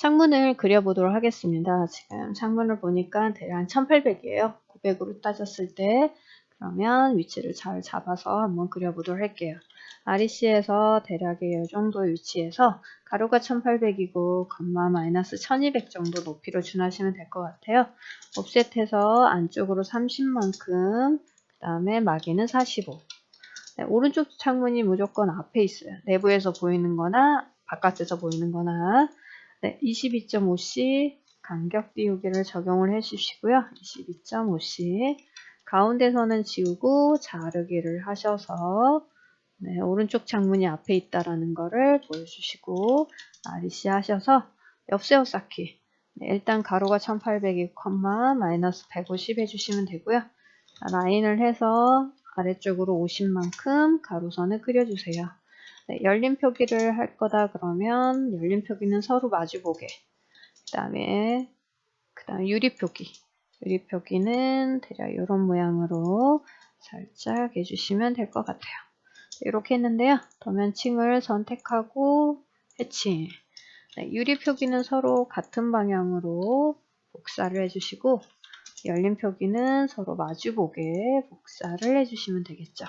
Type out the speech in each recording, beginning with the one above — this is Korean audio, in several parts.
창문을 그려보도록 하겠습니다. 지금 창문을 보니까 대략 1800이에요. 900으로 따졌을 때 그러면 위치를 잘 잡아서 한번 그려보도록 할게요. REC에서 대략의 이 정도 위치에서 가로가 1800이고 건마 마이너스 1200 정도 높이로 준하시면 될 것 같아요. 옵셋해서 안쪽으로 30만큼 그 다음에 마개는 45. 네, 오른쪽 창문이 무조건 앞에 있어요. 내부에서 보이는 거나 바깥에서 보이는 거나. 네, 22.5C 간격 띄우기를 적용을 해 주시고요. 22.5C 가운데서는 지우고 자르기를 하셔서 네, 오른쪽 창문이 앞에 있다라는 거를 보여주시고 REC 하셔서 옆세워 쌓기. 네, 일단 가로가 1800이 컴마 마이너스 150 해주시면 되고요. 라인을 해서 아래쪽으로 50만큼 가로선을 그려주세요. 네, 열린 표기를 할 거다 그러면 열린 표기는 서로 마주보게. 그 다음에 유리 표기. 유리 표기는 대략 이런 모양으로 살짝 해주시면 될 것 같아요. 이렇게 했는데요. 도면층을 선택하고 해칭. 네, 유리 표기는 서로 같은 방향으로 복사를 해주시고 열린 표기는 서로 마주보게 복사를 해주시면 되겠죠.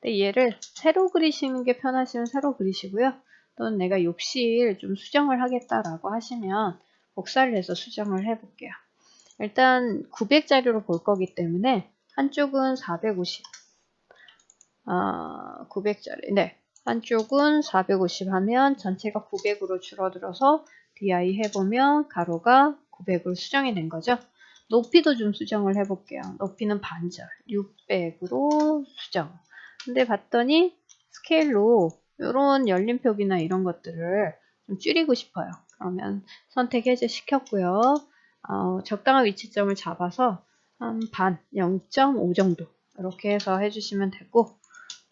근데 얘를 세로 그리시는 게 편하시면 세로 그리시고요. 또는 내가 욕실 좀 수정을 하겠다라고 하시면 복사를 해서 수정을 해볼게요. 일단 900짜리로 볼 거기 때문에 한쪽은 450, 900짜리, 네. 한쪽은 450 하면 전체가 900으로 줄어들어서 DI 해보면 가로가 900으로 수정이 된 거죠. 높이도 좀 수정을 해볼게요. 높이는 반절, 600으로 수정. 근데 봤더니 스케일로 이런 열림표기나 이런 것들을 좀 줄이고 싶어요. 그러면 선택 해제 시켰고요. 적당한 위치점을 잡아서 한 반, 0.5 정도 이렇게 해서 해주시면 되고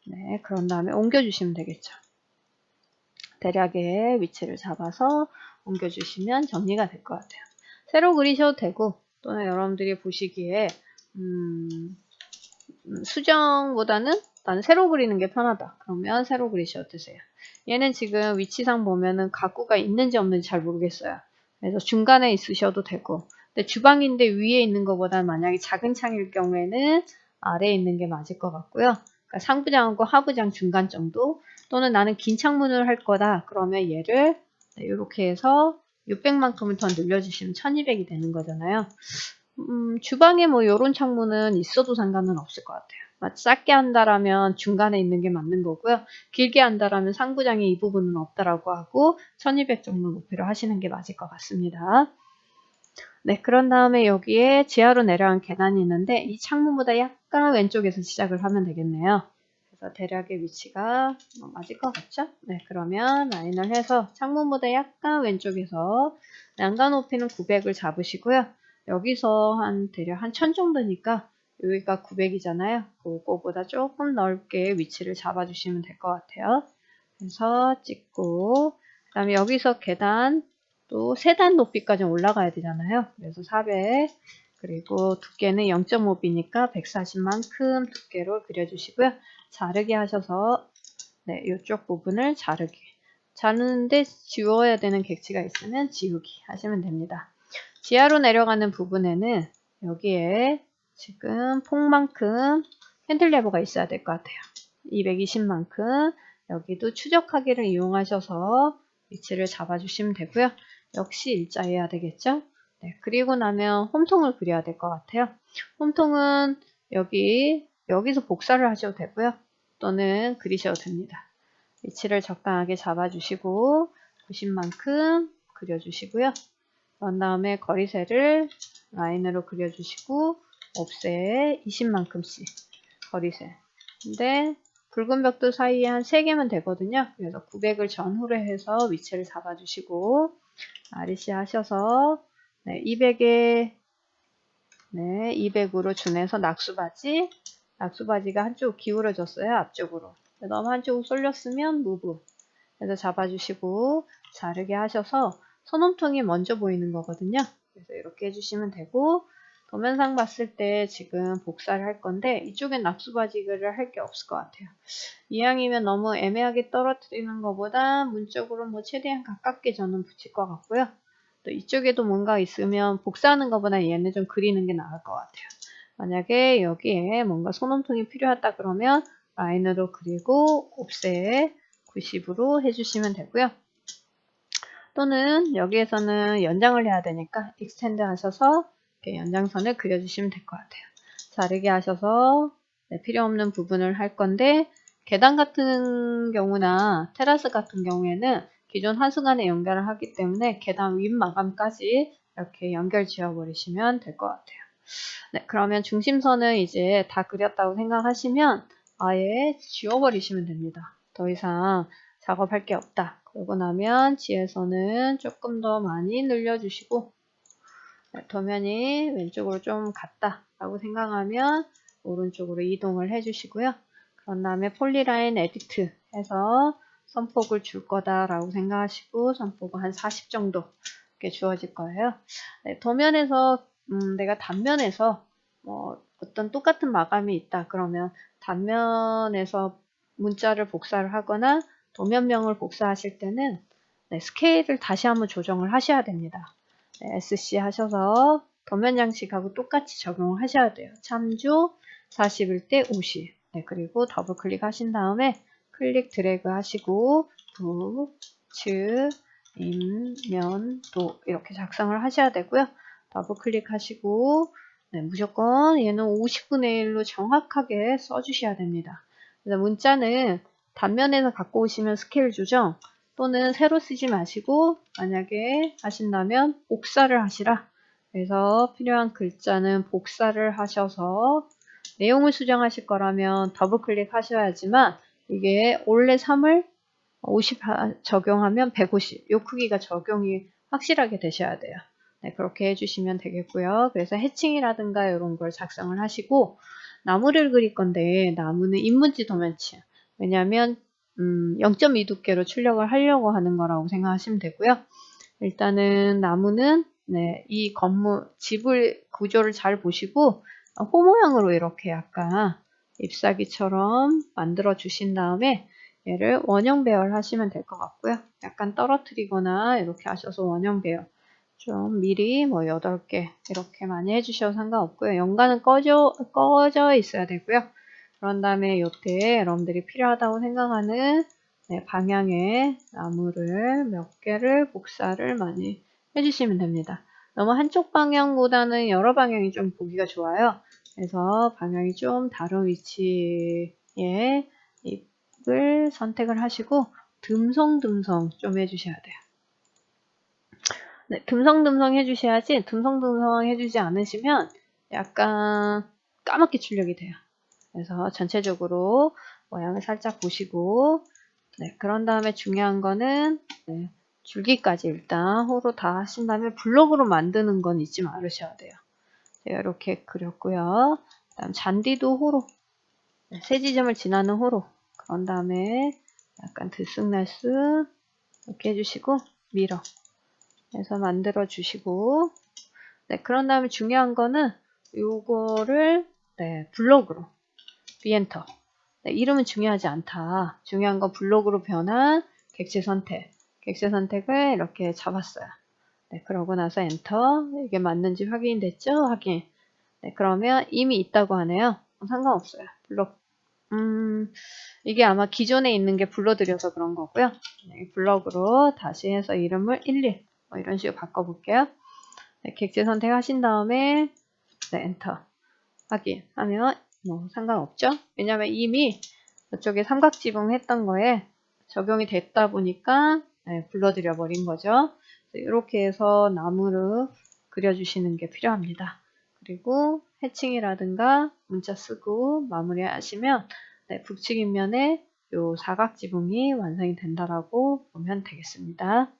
네, 그런 다음에 옮겨주시면 되겠죠. 대략의 위치를 잡아서 옮겨주시면 정리가 될 것 같아요. 세로 그리셔도 되고 또는 여러분들이 보시기에 수정보다는 나는 세로 그리는 게 편하다. 그러면 세로 그리셔도 되세요. 얘는 지금 위치상 보면은 가구가 있는지 없는지 잘 모르겠어요. 그래서 중간에 있으셔도 되고 근데 주방인데 위에 있는 것보다 만약에 작은 창일 경우에는 아래에 있는 게 맞을 것 같고요. 그러니까 상부장하고 하부장 중간 정도 또는 나는 긴 창문을 할 거다. 그러면 얘를 이렇게 해서 600만큼을 더 늘려주시면 1200이 되는 거잖아요. 주방에 뭐 요런 창문은 있어도 상관은 없을 것 같아요. 작게 한다라면 중간에 있는 게 맞는 거고요. 길게 한다라면 상부장에 이 부분은 없다라고 하고 1200 정도 높이로 하시는 게 맞을 것 같습니다. 네, 그런 다음에 여기에 지하로 내려간 계단이 있는데 이 창문보다 약간 왼쪽에서 시작을 하면 되겠네요. 그래서 대략의 위치가 맞을 것 같죠? 네, 그러면 라인을 해서 창문보다 약간 왼쪽에서 난간 높이는 900을 잡으시고요. 여기서 대략 한 1000 정도니까 여기가 900이잖아요. 그거보다 조금 넓게 위치를 잡아주시면 될 것 같아요. 그래서 찍고 그 다음에 여기서 계단 또 3단 높이까지 올라가야 되잖아요. 그래서 400 그리고 두께는 0.5b니까 140만큼 두께로 그려주시고요. 자르기 하셔서 네, 이쪽 부분을 자르는데 지워야 되는 객지가 있으면 지우기 하시면 됩니다. 지하로 내려가는 부분에는 여기에 지금 폭만큼 핸들레버가 있어야 될 것 같아요. 220만큼 여기도 추적하기를 이용하셔서 위치를 잡아주시면 되고요. 역시 일자해야 되겠죠? 네, 그리고 나면 홈통을 그려야 될 것 같아요. 홈통은 여기서 복사를 하셔도 되고요. 또는 그리셔도 됩니다. 위치를 적당하게 잡아주시고 90만큼 그려주시고요. 그런 다음에 거리세를 라인으로 그려주시고 옵셋 20만큼씩 거리세. 근데 붉은 벽돌 사이에 한 3개면 되거든요. 그래서 900을 전후로 해서 위치를 잡아주시고 REC 하셔서 네, 200에 네, 200으로 준해서 낙수바지가 한쪽 기울어졌어요. 앞쪽으로. 너무 한쪽으로 쏠렸으면 무브 해서 잡아주시고 자르게 하셔서 손홈통이 먼저 보이는 거거든요. 그래서 이렇게 해주시면 되고 도면상 봤을 때 지금 복사를 할 건데 이쪽엔 낙수바지를 할 게 없을 것 같아요. 이왕이면 너무 애매하게 떨어뜨리는 것보다 문 쪽으로 뭐 최대한 가깝게 저는 붙일 것 같고요. 또 이쪽에도 뭔가 있으면 복사하는 것보다 얘는 좀 그리는 게 나을 것 같아요. 만약에 여기에 뭔가 소nom통이 필요하다 그러면 라인으로 그리고 옵셋 90으로 해주시면 되고요. 또는 여기에서는 연장을 해야 되니까 익스텐드 하셔서 이렇게 연장선을 그려주시면 될 것 같아요. 자르게 하셔서 필요 없는 부분을 할 건데 계단 같은 경우나 테라스 같은 경우에는 기존 하수관에 연결을 하기 때문에 계단 윗 마감까지 이렇게 연결 지어버리시면 될 것 같아요. 네, 그러면 중심선을 이제 다 그렸다고 생각하시면 아예 지워버리시면 됩니다. 더 이상 작업할 게 없다. 그러고 나면 지혜선은 조금 더 많이 늘려주시고 도면이 왼쪽으로 좀 갔다 라고 생각하면 오른쪽으로 이동을 해주시고요. 그런 다음에 폴리라인 에디트 해서 선폭을 줄 거다 라고 생각하시고 선폭을 한 40 정도 이렇게 주어질 거예요. 네, 도면에서 내가 단면에서 어떤 똑같은 마감이 있다 그러면 단면에서 문자를 복사를 하거나 도면명을 복사하실 때는 스케일을 다시 한번 조정을 하셔야 됩니다. SC 하셔서 도면 양식하고 똑같이 적용을 하셔야 돼요. 참조 40일 때 50. 그리고 더블 클릭하신 다음에 클릭 드래그 하시고 북측 임면도 이렇게 작성을 하셔야 되고요. 더블 클릭하시고 무조건 얘는 50분의 1로 정확하게 써주셔야 됩니다. 그래서 문자는 단면에서 갖고 오시면 스케일 조정 또는 새로 쓰지 마시고 만약에 하신다면 복사를 하시라. 그래서 필요한 글자는 복사를 하셔서 내용을 수정하실 거라면 더블 클릭하셔야지만 이게 원래 3을 50 적용하면 150. 이 크기가 적용이 확실하게 되셔야 돼요. 네, 그렇게 해주시면 되겠고요. 그래서 해칭이라든가 이런 걸 작성을 하시고 나무를 그릴 건데 나무는 인문지 도면치. 왜냐하면 0.2 두께로 출력을 하려고 하는 거라고 생각하시면 되고요. 일단은 나무는 이 건물 집을 구조를 잘 보시고 호 모양으로 이렇게 약간 잎사귀처럼 만들어 주신 다음에 얘를 원형 배열 하시면 될 것 같고요. 약간 떨어뜨리거나 이렇게 하셔서 원형 배열 좀 미리 8개 이렇게 많이 해주셔도 상관없고요. 연간은 꺼져 있어야 되고요. 그런 다음에 요때 여러분들이 필요하다고 생각하는 방향의 나무를 몇 개를 복사를 많이 해주시면 됩니다. 너무 한쪽 방향보다는 여러 방향이 좀 보기가 좋아요. 그래서 방향이 좀 다른 위치에 잎을 선택을 하시고 듬성듬성 좀 해주셔야 돼요. 네, 듬성듬성 해주셔야지 듬성듬성 해주지 않으시면 약간 까맣게 출력이 돼요. 그래서 전체적으로 모양을 살짝 보시고 그런 다음에 중요한 거는 줄기까지 일단 호로 다 하신 다음에 블록으로 만드는 건 잊지 말으셔야 돼요. 제가 이렇게 그렸고요. 그다음 잔디도 호로 세 지점을 지나는 호로 그런 다음에 약간 들쑥날쑥 이렇게 해주시고 밀어 해서 만들어 주시고 그런 다음에 중요한 거는 요거를 블록으로 비엔터 이름은 중요하지 않다. 중요한 건 블록으로 변한 객체 선택. 객체 선택을 이렇게 잡았어요. 그러고 나서 엔터. 이게 맞는지 확인됐죠? 확인. 그러면 이미 있다고 하네요. 상관없어요. 블록. 이게 아마 기존에 있는 게 불러드려서 그런 거고요. 블록으로 다시 해서 이름을 11. 이런 식으로 바꿔볼게요. 객체 선택하신 다음에 엔터. 확인하면 상관없죠? 왜냐면 이미 저쪽에 삼각지붕 했던 거에 적용이 됐다 보니까 불러들여 버린 거죠. 이렇게 해서 나무를 그려주시는 게 필요합니다. 그리고 해칭이라든가 문자 쓰고 마무리 하시면 북측 인면에 요 사각지붕이 완성이 된다라고 보면 되겠습니다.